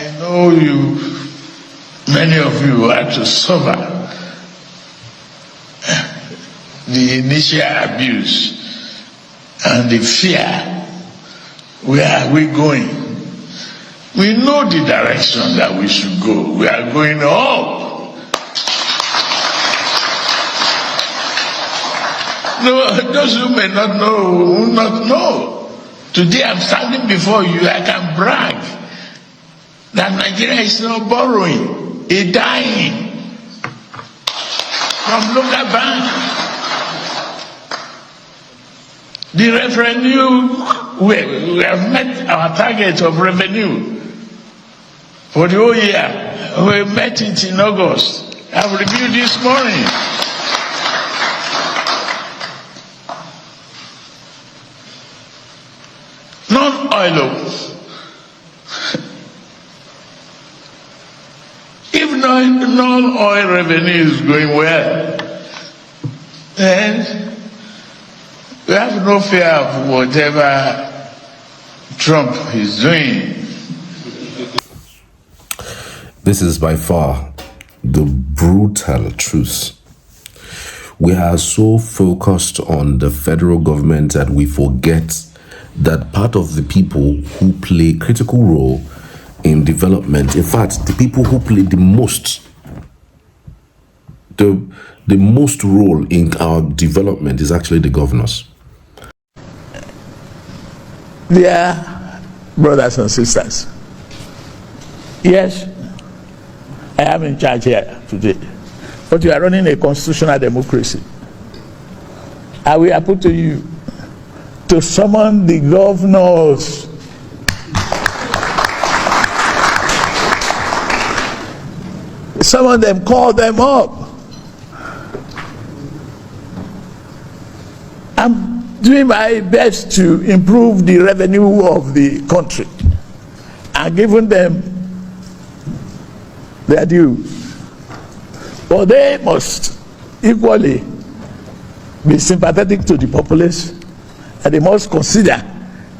I know many of you had to suffer the initial abuse and the fear. Where are we going? We know the direction that we should go. We are going up. No, those who may not know will not know. Today I'm standing before you, I can brag that Nigeria is not borrowing, it's dying from local bank. The revenue, we have met our target of revenue for the whole year. We met it in August. I've reviewed this morning. Non-oil. If non-oil revenue is going well, then we have no fear of whatever Trump is doing. This is by far the brutal truth. We are so focused on the federal government that we forget that part of the people who play critical role in development, in fact, the people who play the most role in our development is actually the governors. Dear brothers and sisters, yes, I am in charge here today, but you are running a constitutional democracy. I will appeal to you to summon the governors. Some of them, call them up. I'm doing my best to improve the revenue of the country and giving them their due. But they must equally be sympathetic to the populace, and they must consider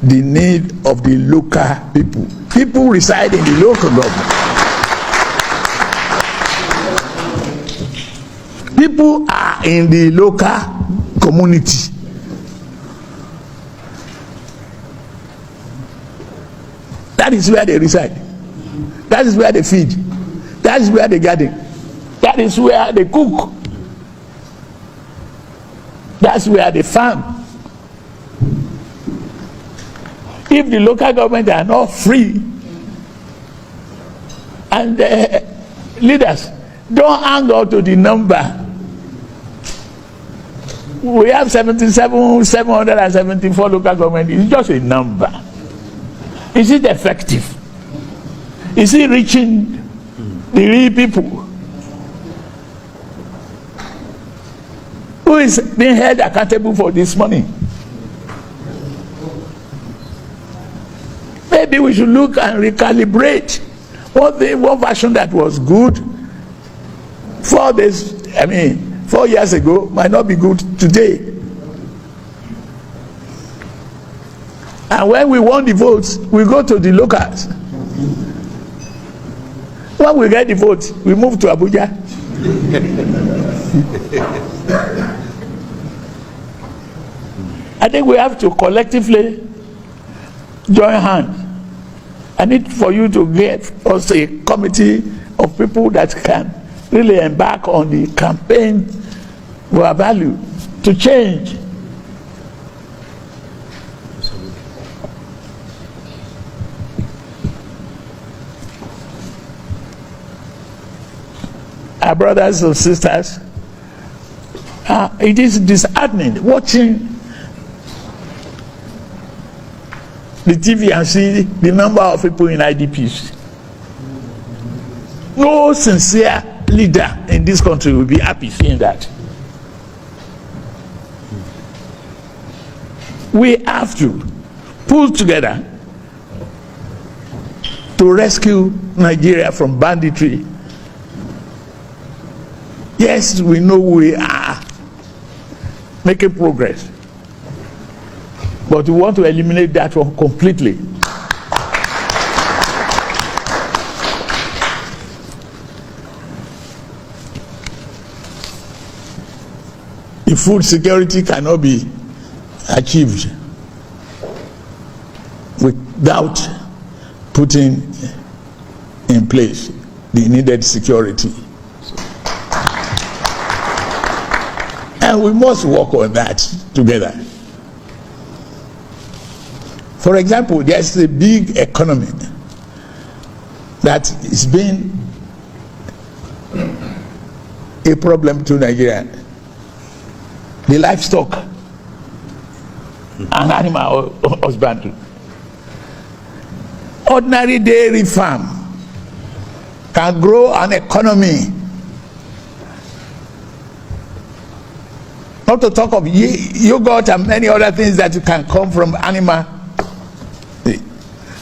the need of the local people. People reside in the local government. People are in the local community. That is where they reside. That is where they feed. That is where they garden. That is where they cook. That's where they farm. If the local government are not free, and the leaders don't hang on to the number. We have 774 local government. It's just a number. Is it effective? Is it reaching the real people? Who is being held accountable for this money? Maybe we should look and recalibrate. One version that was good 4 years ago might not be good today. And when we won the votes, we go to the locals. When we get the votes, we move to Abuja. I think we have to collectively join hands. I need for you to get us a committee of people that can really embark on the campaign for our value to change. Our brothers and sisters, it is disheartening watching the TV and see the number of people in IDPs. No sincere leader in this country will be happy seeing that. We have to pull together to rescue Nigeria from banditry. Yes, we know we are making progress, but we want to eliminate that one completely. the food security cannot be achieved without putting in place the needed security. And we must work on that together. For example, there's a big economy that is being a problem to Nigeria. The livestock and animal husbandry. Ordinary dairy farm can grow an economy. Not to talk of yogurt and many other things that can come from animal.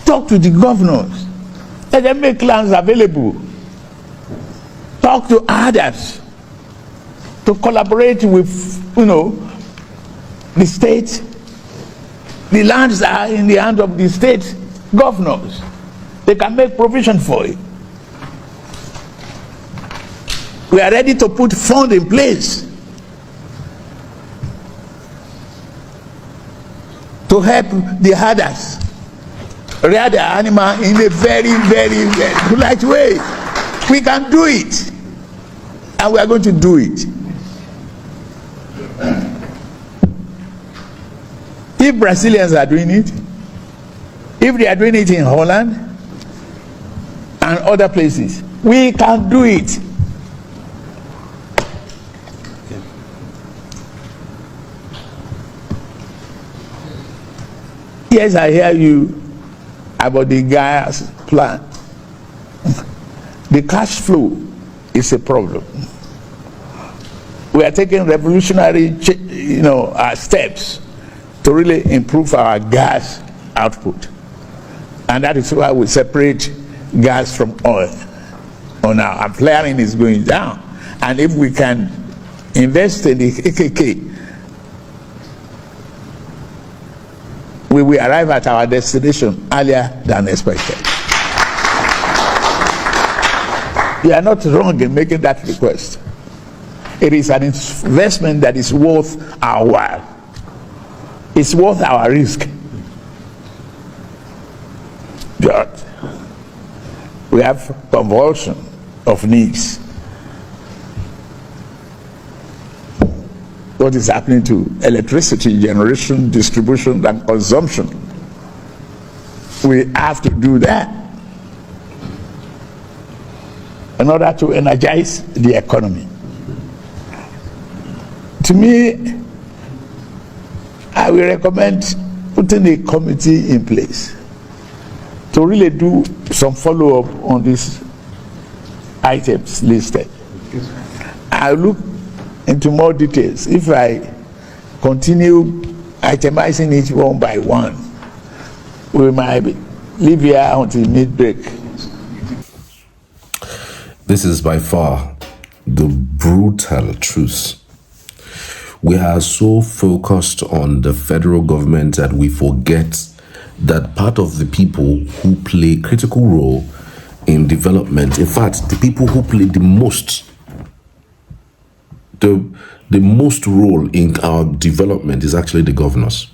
Talk to the governors. Let them make lands available. Talk to others to collaborate with, the state. The lands are in the hands of the state governors. They can make provision for it. We are ready to put funds in place to help the herders rear their animal in a very, very, very polite way. We can do it, and we are going to do it. If Brazilians are doing it, if they are doing it in Holland and other places, we can do it. Yes, I hear you about the gas plant. The cash flow is a problem. We are taking revolutionary, steps to really improve our gas output, and that is why we separate gas from oil. Now, our flaring is going down, and if we can invest in the AKK, we will arrive at our destination earlier than expected. You are not wrong in making that request. It is an investment that is worth our while. It's worth our risk. But we have convulsion of needs. What is happening to electricity generation, distribution, and consumption? We have to do that in order to energize the economy. To me, I will recommend putting a committee in place to really do some follow-up on these items listed. I'll look into more details. If I continue itemizing each one by one, we might leave here until mid-break. This is by far the brutal truth. We are so focused on the federal government that we forget that part of the people who play a critical role in development, in fact, the people who play the most role in our development is actually the governors.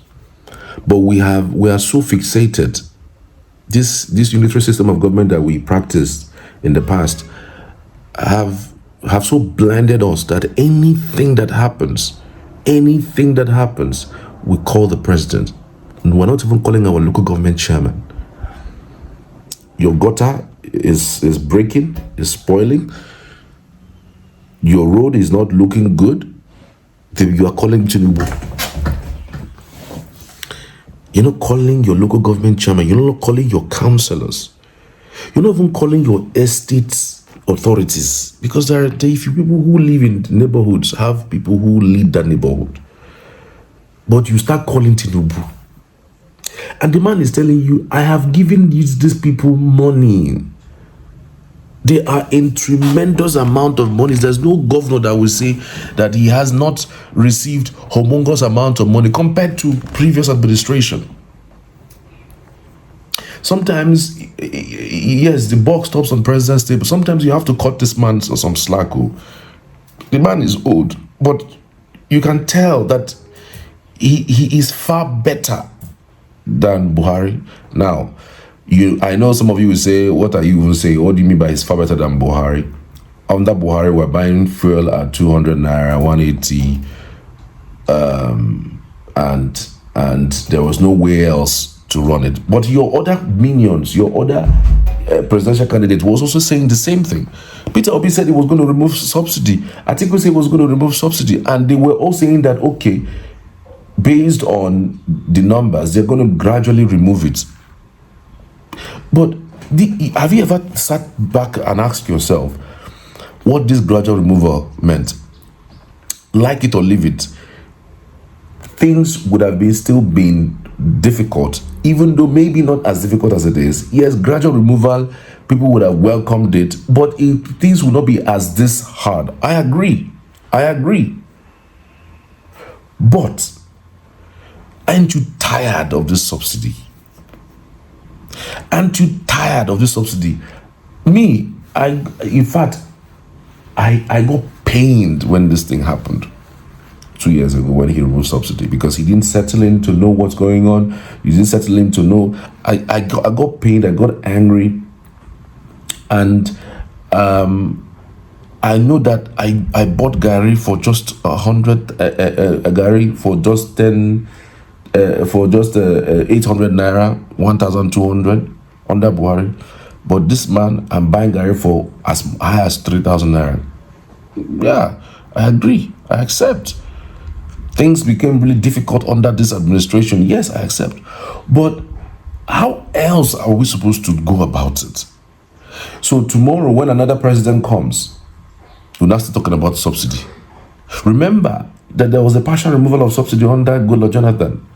But we are so fixated. This unitary system of government that we practiced in the past have so blinded us that anything that happens, we call the president. And we're not even calling our local government chairman. Your gutter is breaking, is spoiling. Your road is not looking good. You are calling Tinubu. You're not calling your local government chairman. You're not calling your councillors. You're not even calling your estate authorities, because there are few people who live in neighborhoods, have people who lead that neighborhood. But you start calling Tinubu. And the man is telling you, I have given these people money. They are in tremendous amount of money. There's no governor that will say that he has not received humongous amount of money compared to previous administration. Sometimes, yes, the buck stops on president's table. Sometimes you have to cut this man some slack. The man is old, but you can tell that he is far better than Buhari. Now, I know some of you will say, what are you even saying? What do you mean by he's far better than Buhari? Under Buhari, we're buying fuel at 200 naira, 180, and there was no way else to run it. But your other minions, your other presidential candidate was also saying the same thing. Peter Obi said he was going to remove subsidy. Atiku said he was going to remove subsidy, and they were all saying that, okay, based on the numbers, they're going to gradually remove it. But have you ever sat back and asked yourself what this gradual removal meant? Like it or leave it, things would have still been difficult, even though maybe not as difficult as it is. Yes, gradual removal, people would have welcomed it, but things would not be as this hard. I agree. But aren't you tired of this subsidy? Aren't you tired of this subsidy? Me, in fact, I got pained when this thing happened 2 years ago when he removed subsidy, because he didn't settle in to know what's going on. He didn't settle in to know. I got pained. I got angry, and I know that I bought Gary for just 100 a Gary for just 10 for just 800 naira, 1,200 under Buhari. But this man, I'm buying Gary for as high as 3,000 naira. Yeah, I agree. I accept. Things became really difficult under this administration. Yes, I accept. But how else are we supposed to go about it? So tomorrow, when another president comes, we'll now start talking about subsidy. Remember that there was a partial removal of subsidy under Goodluck Jonathan.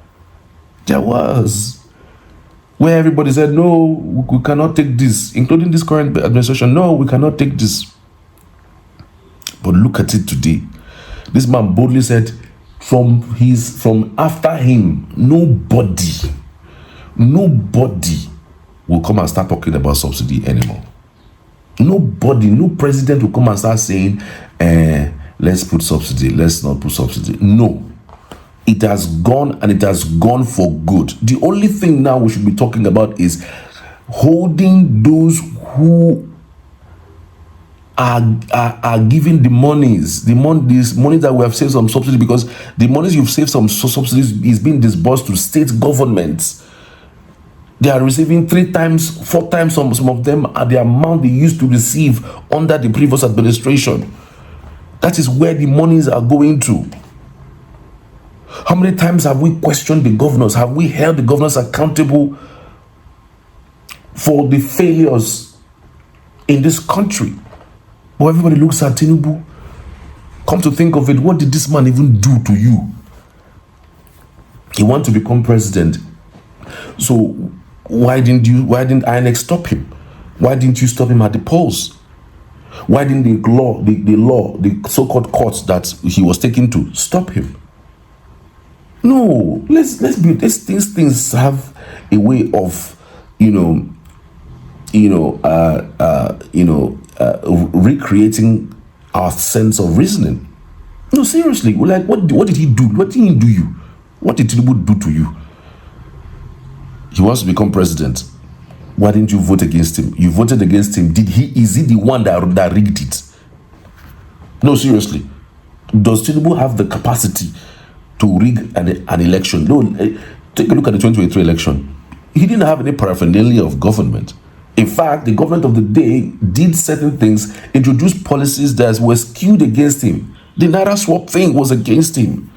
There was. Where everybody said, no, we cannot take this, including this current administration. No, we cannot take this. But look at it today. This man boldly said, from after him, nobody will come and start talking about subsidy anymore. Nobody, no president will come and start saying, let's put subsidy, let's not put subsidy. No. It has gone, and it has gone for good. The only thing now we should be talking about is holding those who are giving the monies, this money that we have saved some subsidy, because the monies you've saved some subsidies is being disbursed to state governments. They are receiving 3 times, 4 times some of them at the amount they used to receive under the previous administration. That is where the monies are going to. How many times have we questioned the governors? Have we held the governors accountable for the failures in this country? But everybody looks at Tinubu. Come to think of it, what did this man even do to you? He wanted to become president. So why didn't INEC stop him? Why didn't you stop him at the polls? Why didn't the so-called courts that he was taken to stop him? No, let's be. These things have a way of, recreating our sense of reasoning. No, seriously, like what did he do? What did he do you? What did Tinubu do to you? He wants to become president. Why didn't you vote against him? You voted against him. Is he the one that rigged it? No, seriously. Does Tinubu have the capacity to rig an election? No, take a look at the 2023 election. He didn't have any paraphernalia of government. In fact, the government of the day did certain things, introduced policies that were skewed against him. The Naira swap thing was against him.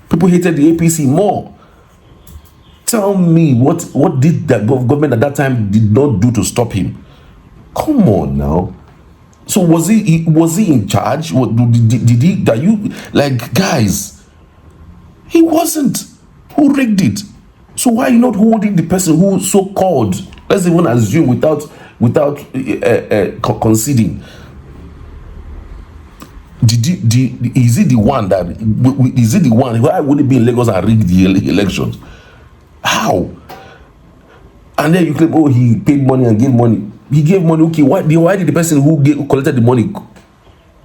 People hated the APC more. Tell me what did the government at that time did not do to stop him? Come on now. So was he in charge? What did he that you like, guys? He wasn't. Who rigged it? So why are you not holding the person who so-called, let's even assume without conceding? Is it the one why would it be in Lagos and rig the elections? How? And then you claim, oh, he paid money and gave money. He gave money, okay, why did the person who collected the money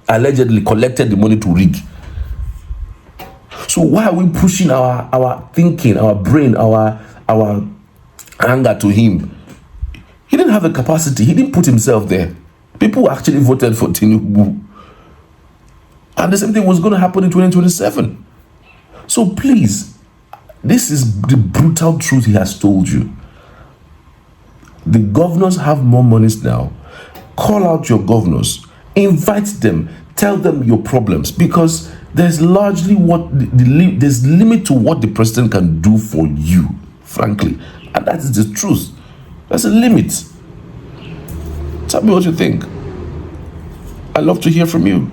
allegedly collected the money to rig? So why are we pushing our thinking, our brain, our anger to him? He didn't have the capacity. He didn't put himself there. People actually voted for Tinubu. And the same thing was going to happen in 2027. So please, this is the brutal truth he has told you. The governors have more monies now. Call out your governors. Invite them. Tell them your problems, because there's largely there's limit to what the president can do for you, frankly. And that is the truth. There's a limit. Tell me what you think. I'd love to hear from you.